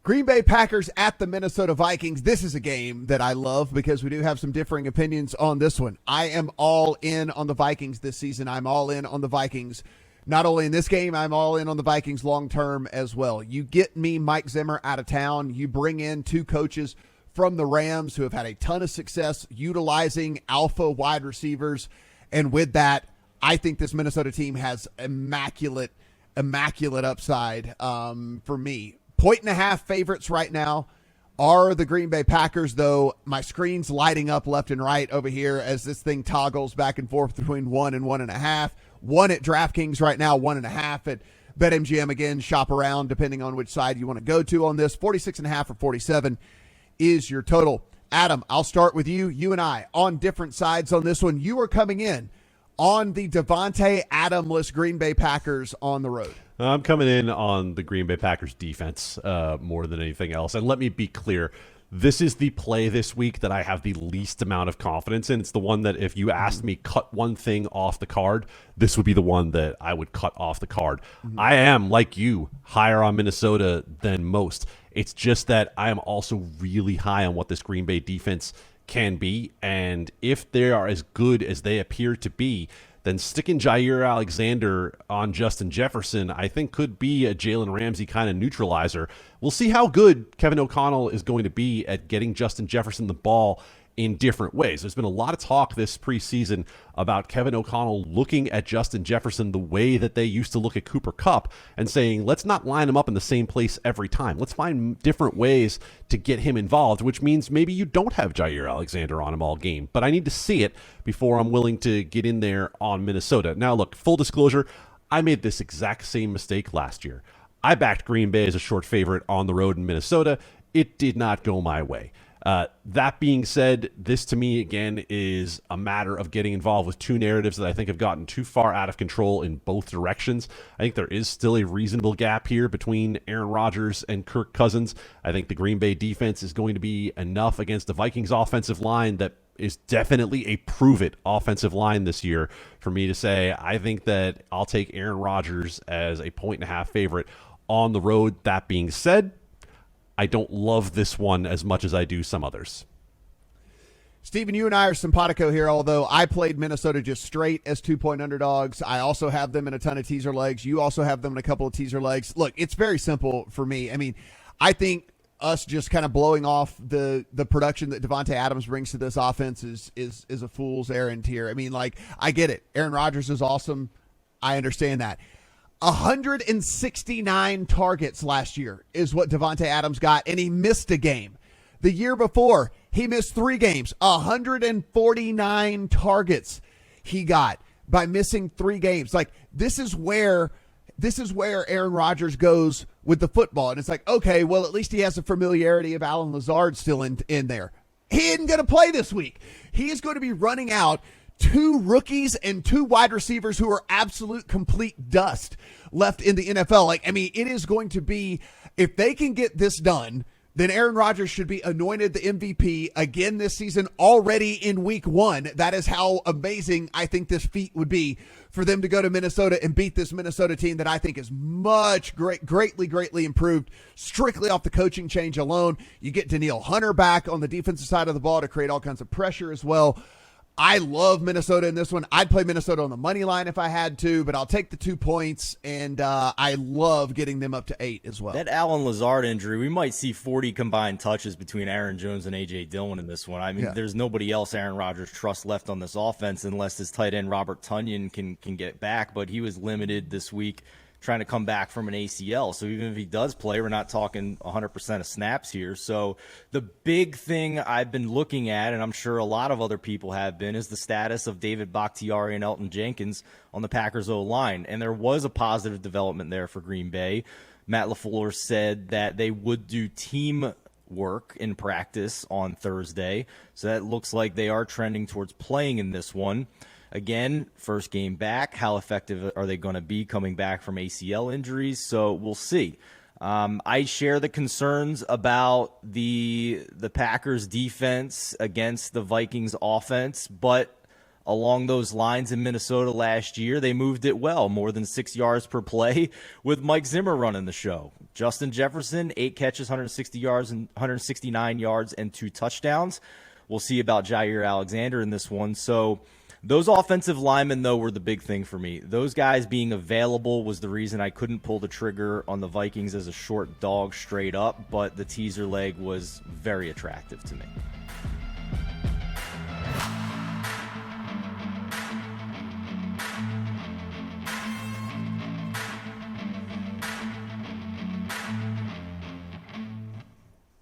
Green Bay Packers at the Minnesota Vikings. This is a game that I love because we do have some differing opinions on this one. I am all in on the Vikings this season. I'm all in on the Vikings. Not only in this game, I'm all in on the Vikings long term as well. You get me Mike Zimmer out of town. You bring in two coaches from the Rams who have had a ton of success utilizing alpha wide receivers. And with that, I think this Minnesota team has immaculate upside for me. 1.5 favorites right now are the Green Bay Packers, though my screen's lighting up left and right over here as this thing toggles back and forth between 1 and 1.5. 1 at DraftKings right now, 1.5 at BetMGM. Again, shop around depending on which side you want to go to on this. 46.5 or 47 is your total. Adam, I'll start with you. You and I on different sides on this one. You are coming in on the Davante Adams-less Green Bay Packers on the road. I'm coming in on the Green Bay Packers defense more than anything else. And let me be clear, this is the play this week that I have the least amount of confidence in. It's the one that if you asked me cut one thing off the card, this would be the one that I would cut off the card. I am, like you, higher on Minnesota than most. It's just that I am also really high on what this Green Bay defense can be. And if they are as good as they appear to be, then sticking Jair Alexander on Justin Jefferson, I think, could be a Jalen Ramsey kind of neutralizer. We'll see how good Kevin O'Connell is going to be at getting Justin Jefferson the ball in different ways. There's been a lot of talk this preseason about Kevin O'Connell looking at Justin Jefferson the way that they used to look at Cooper Kupp and saying, let's not line him up in the same place every time. Let's find different ways to get him involved, which means maybe you don't have Jair Alexander on him all game. But I need to see it before I'm willing to get in there on Minnesota. Now, look, full disclosure, I made this exact same mistake last year. I backed Green Bay as a short favorite on the road in Minnesota. It did not go my way. That being said, this to me, again, is a matter of getting involved with two narratives that I think have gotten too far out of control in both directions. I think there is still a reasonable gap here between Aaron Rodgers and Kirk Cousins. I think the Green Bay defense is going to be enough against the Vikings offensive line that is definitely a prove-it offensive line this year for me to say I think that I'll take Aaron Rodgers as a 1.5 favorite on the road. That being said, I don't love this one as much as I do some others. Steven, you and I are simpatico here, although I played Minnesota just straight as 2-point underdogs. I also have them in a ton of teaser legs. You also have them in a couple of teaser legs. Look, it's very simple for me. I mean, I think us just kind of blowing off the production that Davante Adams brings to this offense is a fool's errand here. I mean, like, I get it. Aaron Rodgers is awesome. I understand that. 169 targets last year is what Davante Adams got, and he missed a game. The year before, he missed 3 games. 149 targets he got by missing 3 games. Like, this is where Aaron Rodgers goes with the football. And it's like, okay, well, at least he has the familiarity of Allen Lazard still in there. He isn't going to play this week. He is going to be running out 2 rookies and 2 wide receivers who are absolute complete dust left in the NFL. Like, I mean, it is going to be, if they can get this done, then Aaron Rodgers should be anointed the MVP again this season already in week 1. That is how amazing I think this feat would be for them to go to Minnesota and beat this Minnesota team that I think is greatly improved strictly off the coaching change alone. You get Danielle Hunter back on the defensive side of the ball to create all kinds of pressure as well. I love Minnesota in this one. I'd play Minnesota on the money line if I had to, but I'll take the 2 points, and I love getting them up to 8 as well. That Allen Lazard injury, we might see 40 combined touches between Aaron Jones and A.J. Dillon in this one. I mean, There's nobody else Aaron Rodgers trusts left on this offense unless his tight end Robert Tonyan can get back, but he was limited this week trying to come back from an ACL. So even if he does play, we're not talking 100% of snaps here. So the big thing I've been looking at, and I'm sure a lot of other people have been, is the status of David Bakhtiari and Elton Jenkins on the Packers O-line. And there was a positive development there for Green Bay. Matt LaFleur said that they would do team work in practice on Thursday. So that looks like they are trending towards playing in this one. Again, first game back. How effective are they going to be coming back from ACL injuries? So we'll see. I share the concerns about the Packers defense against the Vikings offense, but along those lines in Minnesota last year. They moved it well, more than 6 yards per play with Mike Zimmer running the show. Justin Jefferson, 8 catches, 160 yards and 169 yards and 2 touchdowns. We'll see about Jair Alexander in this one. So those offensive linemen, though, were the big thing for me. Those guys being available was the reason I couldn't pull the trigger on the Vikings as a short dog straight up, but the teaser leg was very attractive to me.